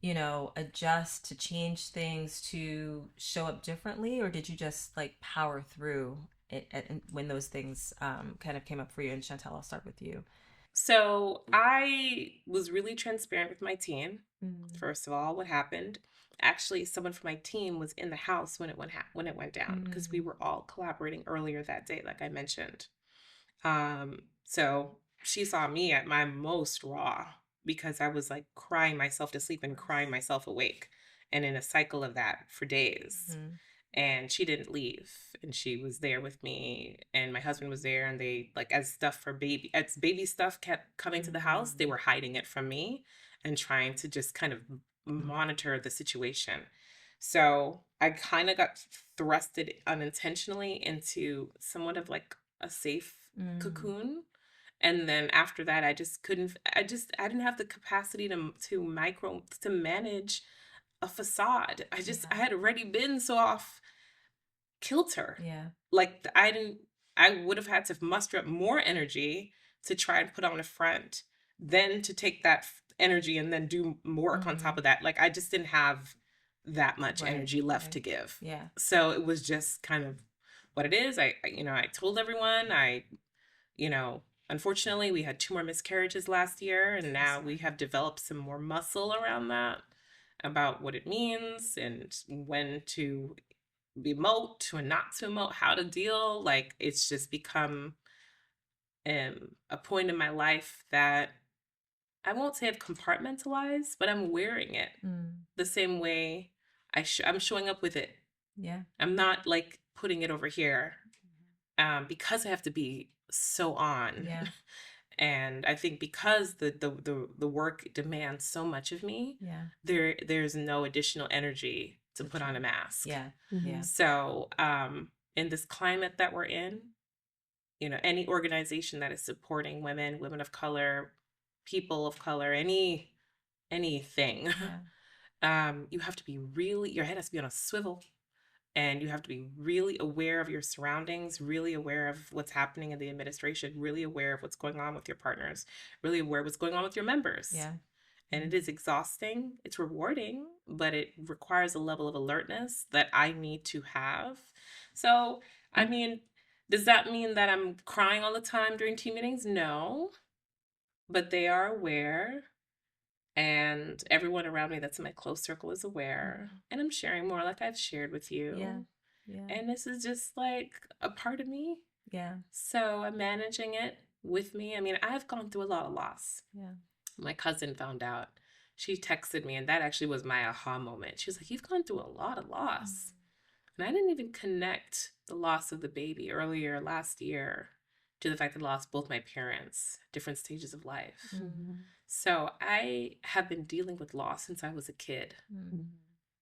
adjust to change things to show up differently, or did you just like power through it when those things kind of came up for you? And Chantel, I'll start with you. So I was really transparent with my team. First of all, what happened? Actually, someone from my team was in the house when it went down, because we were all collaborating earlier that day, like I mentioned. So she saw me at my most raw, because I was like crying myself to sleep and crying myself awake, and in a cycle of that for days. And she didn't leave, and she was there with me, and my husband was there, and they, like, as baby stuff kept coming to the house, they were hiding it from me and trying to just kind of monitor the situation. So I kind of got thrusted unintentionally into somewhat of like a safe cocoon. And then after that, I didn't have the capacity to manage a facade. I had already been so off kilter. Yeah. Like I would have had to muster up more energy to try and put on a front, than to take that energy and then do more on top of that. Like I just didn't have that much energy left to give. Yeah. So it was just kind of what it is. I told everyone, unfortunately we had 2 more miscarriages last year, and now we have developed some more muscle around that, about what it means and when to emote and not to emote, how to deal. Like it's just become a point in my life that I won't say I've compartmentalized, but I'm wearing it the same way I'm showing up with it. Yeah. I'm not like putting it over here because I have to be so on. Yeah. And I think because the work demands so much of me, there's no additional energy to put on a mask. Yeah. Yeah. So in this climate that we're in, any organization that is supporting women of color, people of color, anything, you have to be your head has to be on a swivel. And you have to be really aware of your surroundings, really aware of what's happening in the administration, really aware of what's going on with your partners, really aware of what's going on with your members. Yeah. And it is exhausting. It's rewarding, but it requires a level of alertness that I need to have. So, I mean, does that mean that I'm crying all the time during team meetings? No. But they are aware. And everyone around me that's in my close circle is aware. And I'm sharing more like I've shared with you. Yeah. Yeah. And this is just like a part of me. Yeah. So I'm managing it with me. I mean, I've gone through a lot of loss. Yeah. My cousin found out. She texted me, and that actually was my aha moment. She was like, "You've gone through a lot of loss." And I didn't even connect the loss of the baby earlier last year to the fact that I lost both my parents, different stages of life. So I have been dealing with loss since I was a kid,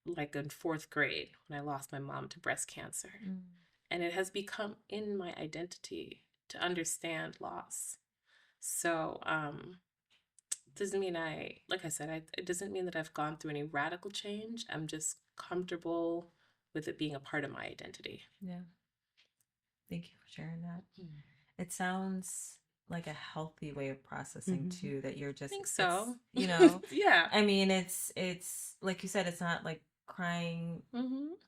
like in 4th grade when I lost my mom to breast cancer. And it has become in my identity to understand loss. So doesn't mean like I said, it doesn't mean that I've gone through any radical change. I'm just comfortable with it being a part of my identity. Yeah. Thank you for sharing that. It sounds like a healthy way of processing too, that you're just, I think so. Yeah. I mean, it's like you said, it's not like crying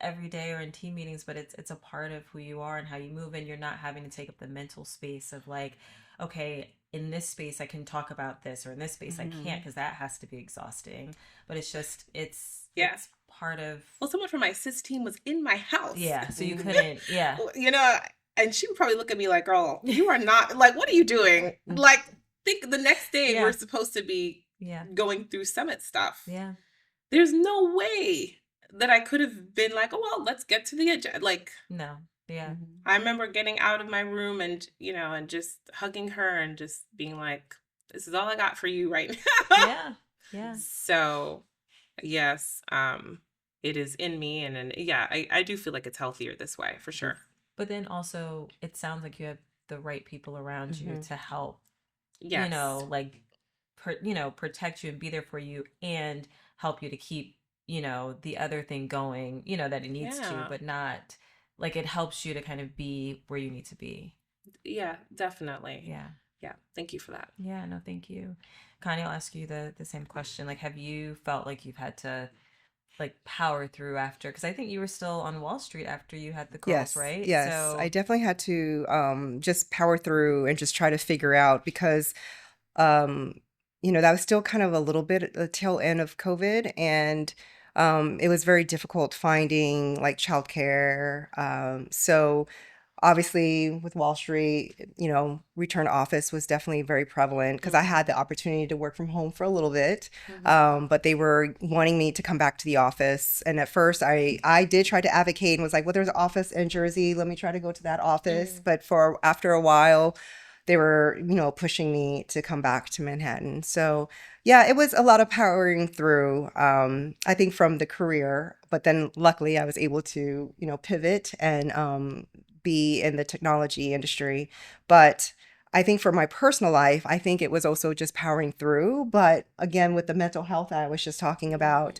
every day or in team meetings, but it's a part of who you are and how you move, and you're not having to take up the mental space of like, okay, in this space I can talk about this, or in this space I can't, because that has to be exhausting. But it's just it's part of, well, someone from my sis team was in my house. Yeah, so you couldn't, and she would probably look at me like, "Girl, you are not, like, what are you doing?" Like, think the next day we're supposed to be going through summit stuff. Yeah. There's no way that I could have been like, "Oh, well, let's get to the agenda." Like, no. Yeah. I remember getting out of my room and, and just hugging her and just being like, "This is all I got for you right now." Yeah. Yeah. So, yes, it is in me. And I do feel like it's healthier this way, for sure. But then also, it sounds like you have the right people around you to help, protect you and be there for you and help you to keep, the other thing going, that it needs to, but not, like, it helps you to kind of be where you need to be. Yeah, definitely. Yeah. yeah, thank you for that. Yeah, no, thank you. Connie, I'll ask you the same question. Like, have you felt like you've had to like power through after? Because I think you were still on Wall Street after you had the girls, Yes, right? yes. I So, definitely had to just power through and just try to figure out because um, that was still kind of a little bit at the tail end of COVID, and it was very difficult finding like childcare. So obviously with Wall Street, return to office was definitely very prevalent because I had the opportunity to work from home for a little bit. But they were wanting me to come back to the office. And at first I did try to advocate and was like, well, there's an office in Jersey. Let me try to go to that office. But after a while, they were, pushing me to come back to Manhattan. So yeah, it was a lot of powering through, I think from the career, but then luckily I was able to, pivot and be in the technology industry. But I think for my personal life, I think it was also just powering through. But again, with the mental health that I was just talking about,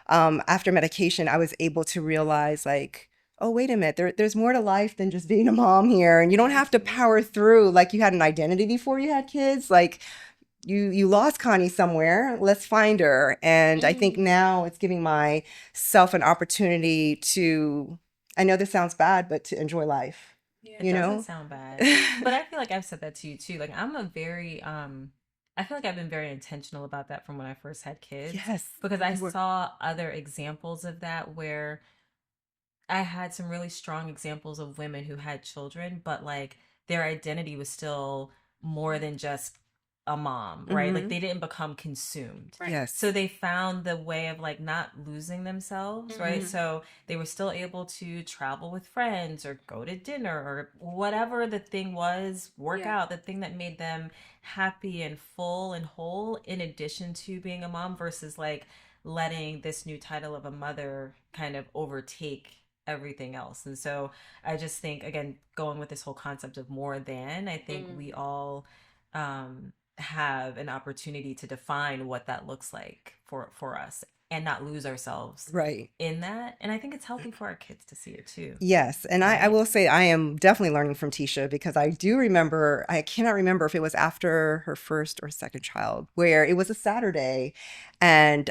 after medication, I was able to realize like, oh, wait a minute, there's more to life than just being a mom here. And you don't have to power through like you had an identity before you had kids. Like you lost Connie somewhere. Let's find her. And I think now it's giving myself an opportunity to, I know this sounds bad, but to enjoy life. yeah, it doesn't sound bad. But I feel like I've said that to you too. Like I feel like I've been very intentional about that from when I first had kids. Yes. Because I saw other examples of that where I had some really strong examples of women who had children, but like their identity was still more than just a mom, right? Like they didn't become consumed. Right. Yes. So they found the way of like not losing themselves, right? So they were still able to travel with friends or go to dinner or whatever the thing was, work out, the thing that made them happy and full and whole, in addition to being a mom, versus like letting this new title of a mother kind of overtake everything else. And so I just think, again, going with this whole concept of more than, I think we all have an opportunity to define what that looks like for us and not lose ourselves Right. in that. And I think it's healthy for our kids to see it too. Yes. And I will say I am definitely learning from Tesha because I do remember, I cannot remember if it was after her first or second child, where it was a Saturday and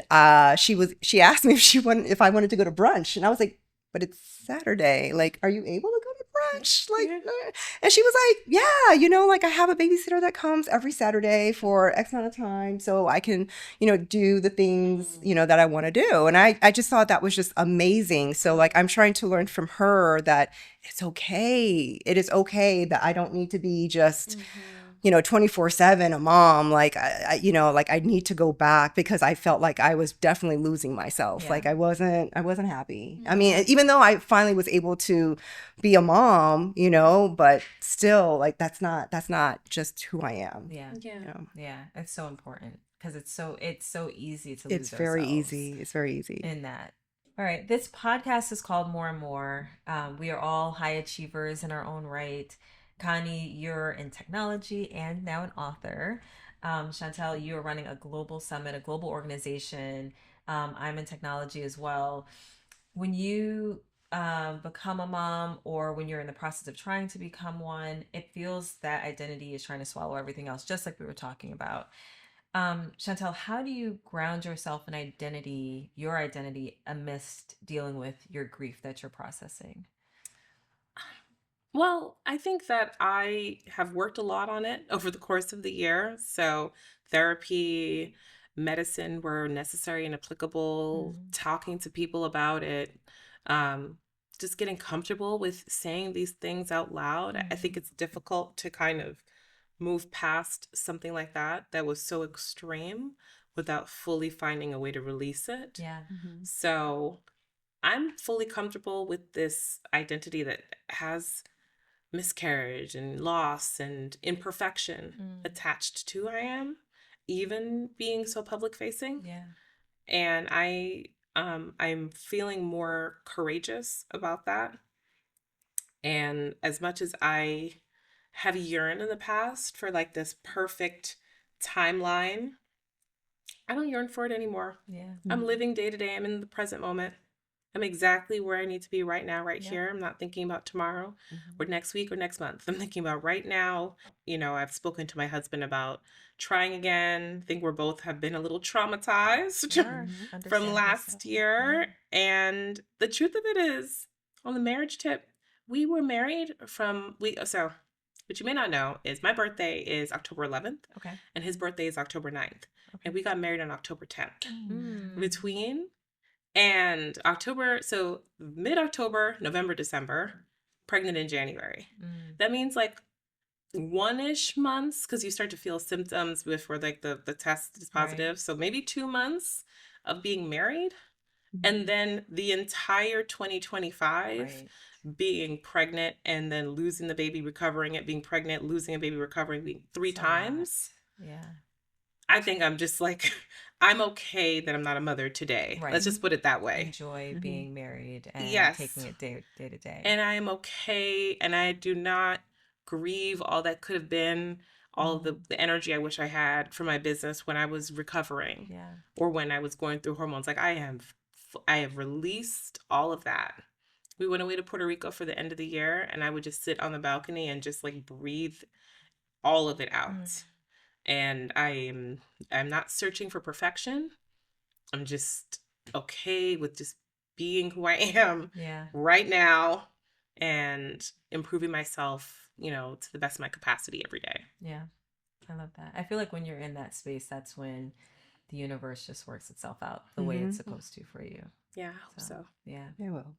she asked me if I wanted to go to brunch. And I was like, but it's Saturday. Like, are you able to go to brunch? Like, and she was like, yeah, like I have a babysitter that comes every Saturday for X amount of time. So I can, do the things, that I want to do. And I just thought that was just amazing. So like, I'm trying to learn from her that it's okay. It is okay that I don't need to be just 24/7 a mom. Like like I need to go back because I felt like I was definitely losing myself. Yeah. Like I wasn't happy. I mean, even though I finally was able to be a mom, but still like that's not just who I am. Yeah. Yeah. Yeah. It's so important because it's so easy to lose It's very ourselves easy. It's very easy. in that. All right. This podcast is called More and More. We are all high achievers in our own right. Connie, you're in technology and now an author. Chantel, you are running a global summit, a global organization. I'm in technology as well. When you become a mom or when you're in the process of trying to become one, it feels that identity is trying to swallow everything else, just like we were talking about. Chantel, how do you ground yourself in identity, your identity, amidst dealing with your grief that you're processing? Well, I think that I have worked a lot on it over the course of the year. So, therapy, medicine were necessary and applicable, talking to people about it, um, just getting comfortable with saying these things out loud. I think it's difficult to kind of move past something like that was so extreme without fully finding a way to release it. Yeah. So, I'm fully comfortable with this identity that has miscarriage and loss and imperfection attached to who I am, even being so public facing. Yeah. And I'm feeling more courageous about that. And as much as I have yearned in the past for like this perfect timeline, I don't yearn for it anymore. Yeah. I'm living day to day. I'm in the present moment. I'm exactly where I need to be right now, right Yeah. here. I'm not thinking about tomorrow or next week or next month. I'm thinking about right now. You know, I've spoken to my husband about trying again. I think we're both have been a little traumatized Sure. from Understandably so. last year. And the truth of it is, on the marriage tip, we were married so what you may not know is my birthday is October 11th Okay. and his birthday is October 9th. Okay. And we got married on October 10th. Mm. Between and October, so mid-October, November, December, pregnant in January. That means like one-ish months, because you start to feel symptoms before like the test is positive. Right. So maybe 2 months of being married. And then the entire 2025 Right. being pregnant and then losing the baby, recovering it, being pregnant, losing a baby, recovering, being three It's a times. lot. Yeah. I think I'm just like, I'm okay that I'm not a mother today. Right. Let's just put it that way. Enjoy being married and Yes. taking it day to day. And I am okay, and I do not grieve all that could have been, all the energy I wish I had for my business when I was recovering Yeah. or when I was going through hormones. Like I have released all of that. We went away to Puerto Rico for the end of the year, and I would just sit on the balcony and just like breathe all of it out. And I'm not searching for perfection. I'm just okay with just being who I am Yeah. right now and improving myself, to the best of my capacity every day. Yeah. I love that. I feel like when you're in that space, that's when the universe just works itself out the way it's supposed to for you. Yeah, I hope so. Yeah. I will.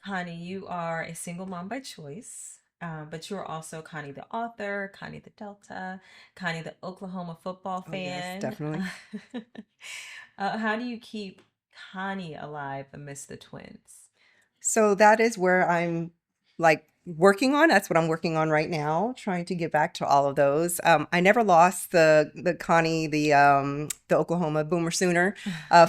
Connie, you are a single mom by choice, but you are also Connie the author, Connie the Delta, Connie the Oklahoma football fan. Yes, definitely. How do you keep Connie alive amidst the twins? So that is where I'm like working on. That's what I'm working on right now, trying to get back to all of those. I never lost the Connie, the Oklahoma Boomer Sooner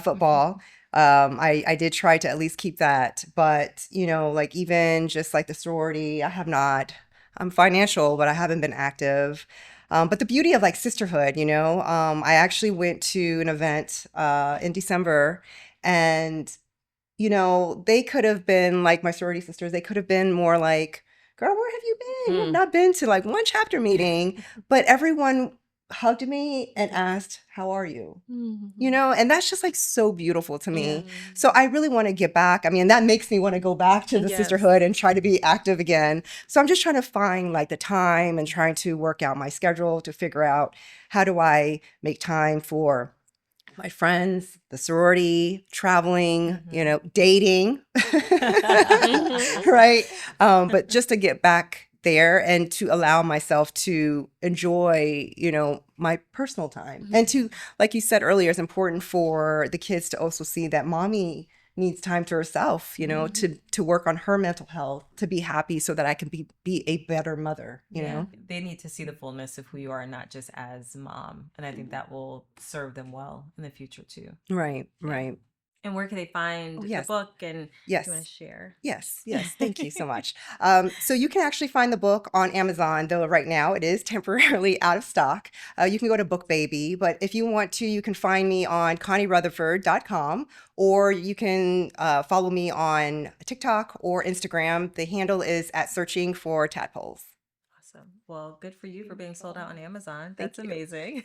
football. I did try to at least keep that, but like even just like the sorority, I'm financial, but I haven't been active. But the beauty of like sisterhood, I actually went to an event in December, and they could have been like my sorority sisters. They could have been more like, girl, where have you been? You've not been to like one chapter meeting, but everyone hugged me and asked, how are you? And that's just like so beautiful to me. So I really want to get back. I mean, that makes me want to go back to the sisterhood and try to be active again. So I'm just trying to find like the time and trying to work out my schedule to figure out how do I make time for my friends, the sorority, traveling, dating, right? But just to get back there and to allow myself to enjoy, my personal time. And to, like you said earlier, it's important for the kids to also see that mommy needs time to herself, to work on her mental health, to be happy so that I can be a better mother, you know? They need to see the fullness of who you are, not just as mom. And I think that will serve them well in the future too. Right, right. And where can they find the book? And yes. You want to share? Yes. Thank you so much. So you can actually find the book on Amazon, though right now it is temporarily out of stock. You can go to Book Baby, but if you want to, you can find me on ConnieRutherford.com, or you can follow me on TikTok or Instagram. The handle is at searching for Tadpoles. Awesome. Well, good for you for being sold out on Amazon. That's amazing.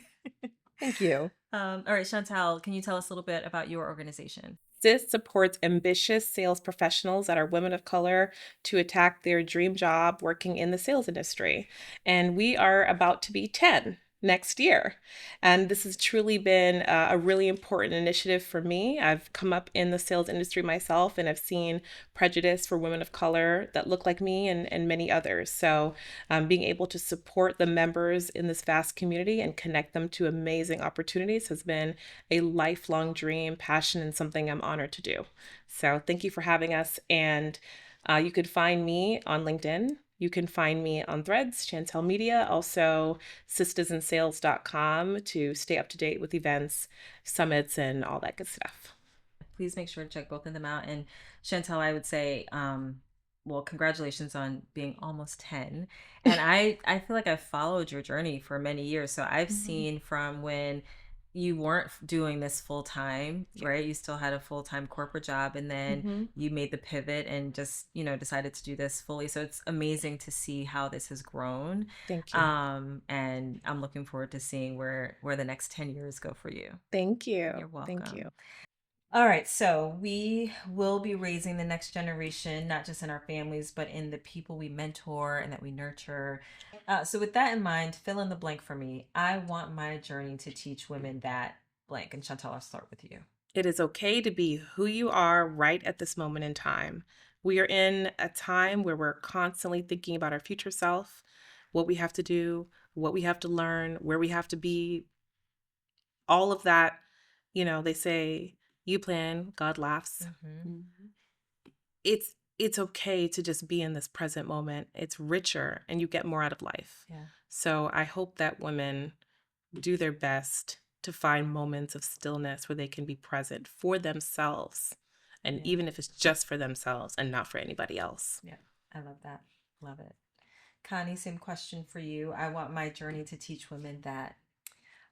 Thank you. All right, Chantel, can you tell us a little bit about your organization? Sis supports ambitious sales professionals that are women of color to attack their dream job working in the sales industry. And we are about to be 10 next year. And this has truly been a really important initiative for me. I've come up in the sales industry myself, and I've seen prejudice for women of color that look like me and many others. So being able to support the members in this vast community and connect them to amazing opportunities has been a lifelong dream, passion, and something I'm honored to do. So thank you for having us. And you could find me on LinkedIn. You can find me on Threads, Chantel Media, also sistasandsales.com to stay up to date with events, summits, and all that good stuff. Please make sure to check both of them out. And Chantel, I would say, well, congratulations on being almost 10. And I feel like I've followed your journey for many years. So I've seen from when you weren't doing this full time, right? You still had a full time corporate job, and then you made the pivot and just, decided to do this fully. So it's amazing to see how this has grown. Thank you. And I'm looking forward to seeing where the next 10 years go for you. Thank you. You're welcome. Thank you. All right, so we will be raising the next generation, not just in our families, but in the people we mentor and that we nurture. So with that in mind, fill in the blank for me. I want my journey to teach women that blank. And Chantel, I'll start with you. It is okay to be who you are right at this moment in time. We are in a time where we're constantly thinking about our future self, what we have to do, what we have to learn, where we have to be. All of that, they say, you plan, God laughs. It's okay to just be in this present moment. It's richer and you get more out of life. Yeah. So I hope that women do their best to find moments of stillness where they can be present for themselves. And even if it's just for themselves and not for anybody else. Yeah, I love that. Love it. Connie, same question for you. I want my journey to teach women that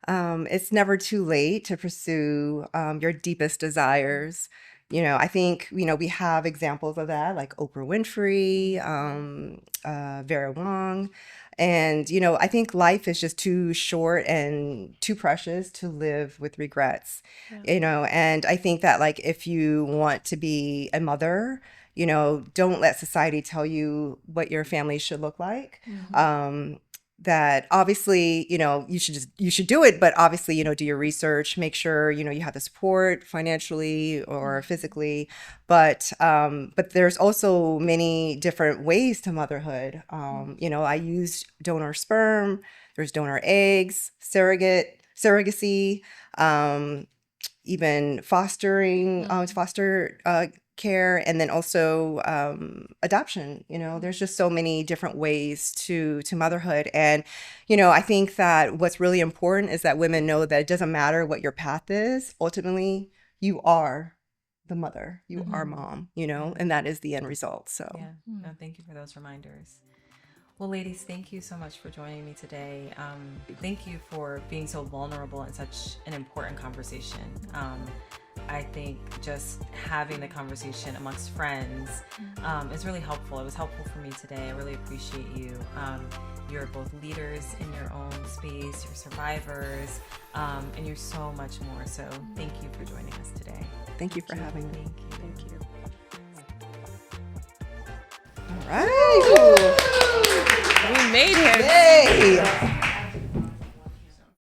it's never too late to pursue your deepest desires. I think, we have examples of that, like Oprah Winfrey, Vera Wong. And, I think life is just too short and too precious to live with regrets, and I think that, like, if you want to be a mother, don't let society tell you what your family should look like. That obviously, you should do it, but obviously, do your research, make sure, you have the support financially or physically, but there's also many different ways to motherhood. I used donor sperm, there's donor eggs, surrogacy, even fostering, foster care, and then also adoption. There's just so many different ways to motherhood. And I think that what's really important is that women know that it doesn't matter what your path is. Ultimately, you are the mother, you are mom, and that is the end result. So no, thank you for those reminders. Well, ladies, thank you so much for joining me today. Thank you for being so vulnerable in such an important conversation. I think just having the conversation amongst friends is really helpful. It was helpful for me today. I really appreciate you. You're both leaders in your own space, you're survivors, and you're so much more. So thank you for joining us today. Thank you for having me. Thank you. All right. We made it. Yay.